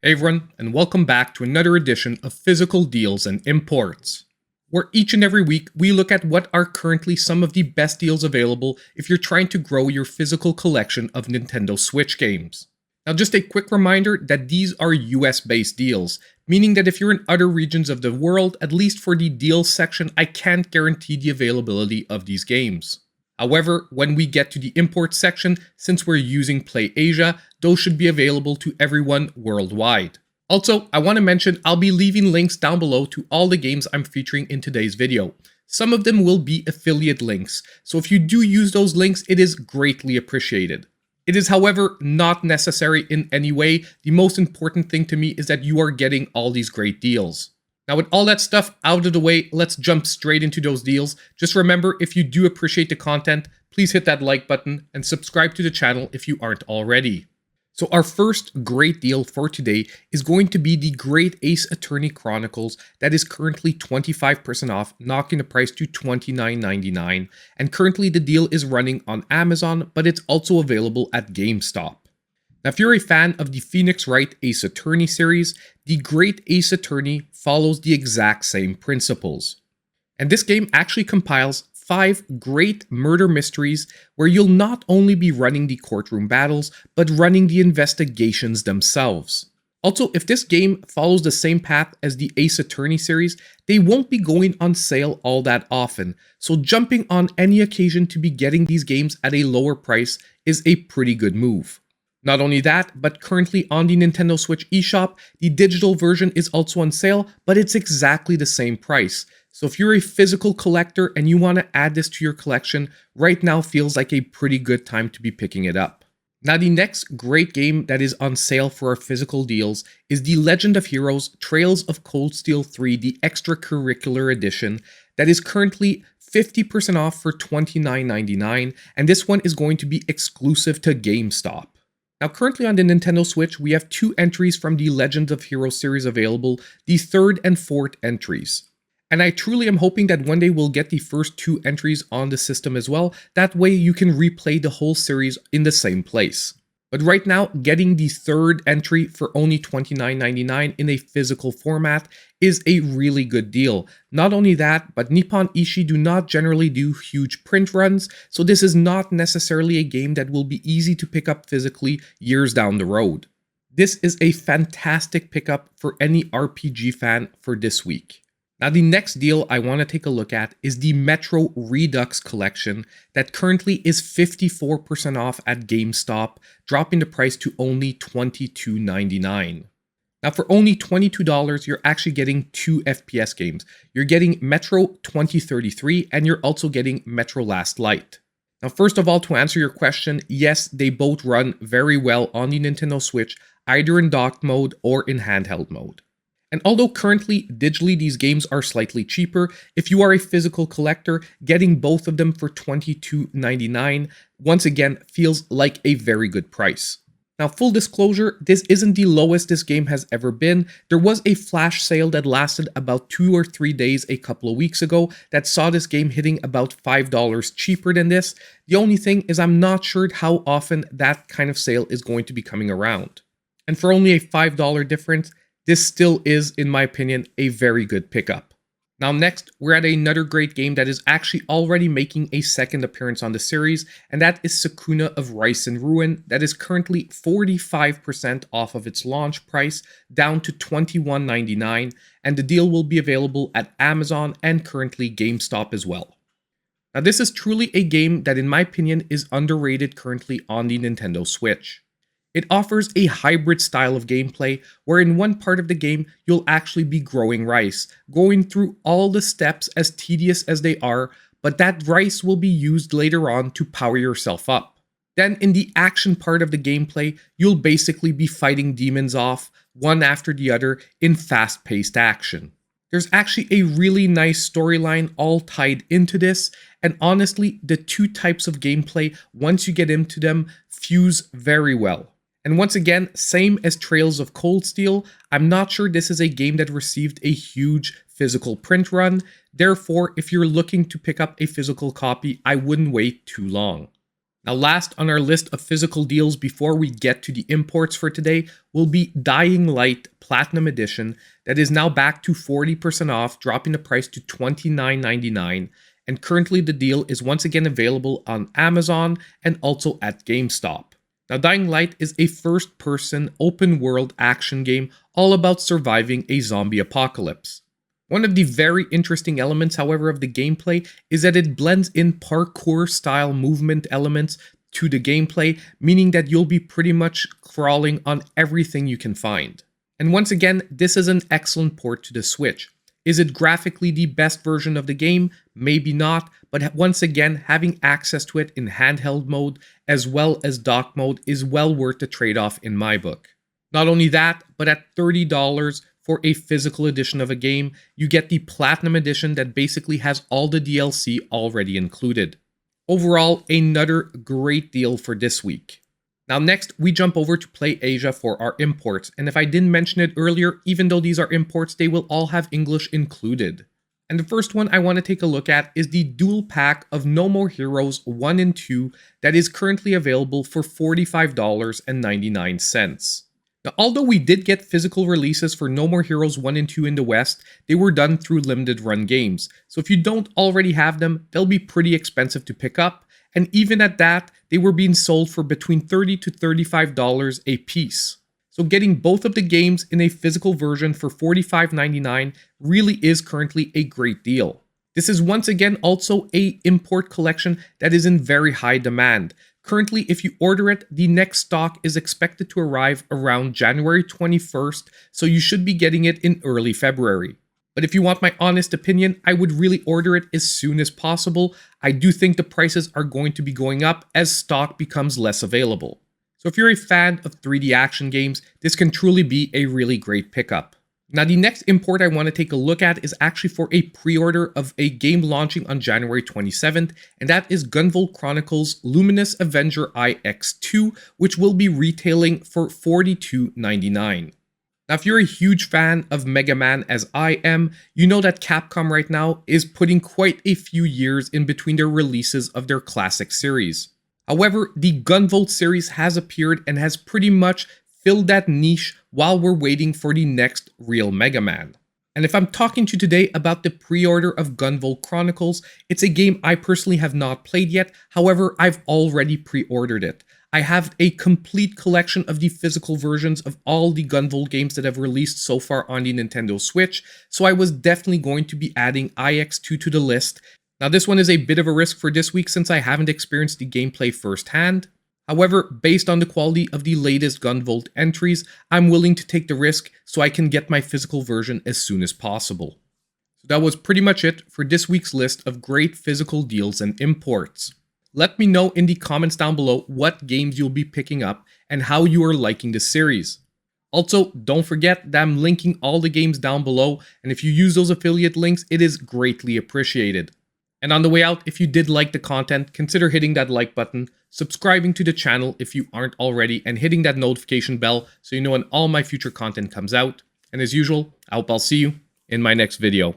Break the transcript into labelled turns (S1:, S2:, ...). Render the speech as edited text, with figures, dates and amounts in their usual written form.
S1: Hey everyone, and welcome back to another edition of Physical Deals and Imports, where each and every week we look at what are currently some of the best deals available if you're trying to grow your physical collection of Nintendo Switch games. Now just a quick reminder that these are US based deals, meaning that if you're in other regions of the world, at least for the deals section, I can't guarantee the availability of these games. However, when we get to the import section, since we're using Play Asia, those should be available to everyone worldwide. Also, I want to mention I'll be leaving links down below to all the games I'm featuring in today's video. Some of them will be affiliate links, so if you do use those links, it is greatly appreciated. It is, however, not necessary in any way. The most important thing to me is that you are getting all these great deals. Now with all that stuff out of the way, let's jump straight into those deals. Just remember, if you do appreciate the content, please hit that like button and subscribe to the channel if you aren't already. So our first great deal for today is going to be the Great Ace Attorney Chronicles that is currently 25% off, knocking the price to $29.99. And currently the deal is running on Amazon, but it's also available at GameStop. Now, if you're a fan of the Phoenix Wright Ace Attorney series, the Great Ace Attorney follows the exact same principles. And this game actually compiles 5 great murder mysteries where you'll not only be running the courtroom battles, but running the investigations themselves. Also, if this game follows the same path as the Ace Attorney series, they won't be going on sale all that often, so jumping on any occasion to be getting these games at a lower price is a pretty good move. Not only that, but currently on the Nintendo Switch eShop, the digital version is also on sale, but it's exactly the same price. So if you're a physical collector and you want to add this to your collection, right now feels like a pretty good time to be picking it up. Now the next great game that is on sale for our physical deals is The Legend of Heroes Trails of Cold Steel 3, the extracurricular edition, that is currently 50% off for $29.99, and this one is going to be exclusive to GameStop. Now currently on the Nintendo Switch, we have 2 entries from the Legends of Heroes series available, the 3rd and 4th entries. And I truly am hoping that one day we'll get the first 2 entries on the system as well, that way you can replay the whole series in the same place. But right now, getting the 3rd entry for only $29.99 in a physical format is a really good deal. Not only that, but Nippon Ishi do not generally do huge print runs, so this is not necessarily a game that will be easy to pick up physically years down the road. This is a fantastic pickup for any RPG fan for this week. Now the next deal I want to take a look at is the Metro Redux collection that currently is 54% off at GameStop, dropping the price to only $22.99. Now for only $22, you're actually getting 2 FPS games. You're getting Metro 2033 and you're also getting Metro Last Light. Now first of all, to answer your question, yes, they both run very well on the Nintendo Switch, either in docked mode or in handheld mode. And although currently, digitally, these games are slightly cheaper, if you are a physical collector, getting both of them for $22.99 once again feels like a very good price. Now, full disclosure, this isn't the lowest this game has ever been. There was a flash sale that lasted about 2 or 3 days a couple of weeks ago that saw this game hitting about $5 cheaper than this. The only thing is I'm not sure how often that kind of sale is going to be coming around. And for only a $5 difference, this still is, in my opinion, a very good pickup. Now next, we're at another great game that is actually already making a second appearance on the series, and that is Sakuna of Rice and Ruin, that is currently 45% off of its launch price, down to $21.99, and the deal will be available at Amazon and currently GameStop as well. Now this is truly a game that in my opinion is underrated currently on the Nintendo Switch. It offers a hybrid style of gameplay where in one part of the game you'll actually be growing rice, going through all the steps as tedious as they are, but that rice will be used later on to power yourself up. Then in the action part of the gameplay, you'll basically be fighting demons off, one after the other, in fast-paced action. There's actually a really nice storyline all tied into this, and honestly, the 2 types of gameplay, once you get into them, fuse very well. And once again, same as Trails of Cold Steel, I'm not sure this is a game that received a huge physical print run. Therefore, if you're looking to pick up a physical copy, I wouldn't wait too long. Now, last on our list of physical deals before we get to the imports for today will be Dying Light Platinum Edition that is now back to 40% off, dropping the price to $29.99. And currently the deal is once again available on Amazon and also at GameStop. Now, Dying Light is a first-person open-world action game all about surviving a zombie apocalypse. One of the very interesting elements, however, of the gameplay is that it blends in parkour-style movement elements to the gameplay, meaning that you'll be pretty much crawling on everything you can find. And once again, this is an excellent port to the Switch. Is it graphically the best version of the game? Maybe not, but once again, having access to it in handheld mode as well as dock mode is well worth the trade-off in my book. Not only that, but at $30 for a physical edition of a game, you get the Platinum Edition that basically has all the DLC already included. Overall, another great deal for this week. Now next, we jump over to PlayAsia for our imports, and if I didn't mention it earlier, even though these are imports, they will all have English included. And the first one I want to take a look at is the dual pack of No More Heroes 1 and 2 that is currently available for $45.99. Now, although we did get physical releases for No More Heroes 1 and 2 in the West, they were done through limited run games, so if you don't already have them, they'll be pretty expensive to pick up. And even at that, they were being sold for between $30 to $35 a piece. So getting both of the games in a physical version for $45.99 really is currently a great deal. This is once again also an import collection that is in very high demand. Currently, if you order it, the next stock is expected to arrive around January 21st, so you should be getting it in early February. But if you want my honest opinion, I would really order it as soon as possible. I do think the prices are going to be going up as stock becomes less available. So if you're a fan of 3D action games, this can truly be a really great pickup. Now, the next import I want to take a look at is actually for a pre-order of a game launching on January 27th, and that is Gunvolt Chronicles Luminous Avenger IX2, which will be retailing for $42.99. Now, if you're a huge fan of Mega Man as I am, you know that Capcom right now is putting quite a few years in between their releases of their classic series. However, the Gunvolt series has appeared and has pretty much filled that niche while we're waiting for the next real Mega Man. And if I'm talking to you today about the pre-order of Gunvolt Chronicles, it's a game I personally have not played yet, however, I've already pre-ordered it. I have a complete collection of the physical versions of all the Gunvolt games that have released so far on the Nintendo Switch, so I was definitely going to be adding IX2 to the list. Now this one is a bit of a risk for this week since I haven't experienced the gameplay firsthand. However, based on the quality of the latest Gunvolt entries, I'm willing to take the risk so I can get my physical version as soon as possible. So that was pretty much it for this week's list of great physical deals and imports. Let me know in the comments down below what games you'll be picking up and how you are liking the series. Also, don't forget that I'm linking all the games down below, and if you use those affiliate links, it is greatly appreciated. And on the way out, if you did like the content, consider hitting that like button, subscribing to the channel if you aren't already, and hitting that notification bell so you know when all my future content comes out. And as usual, I hope I'll see you in my next video.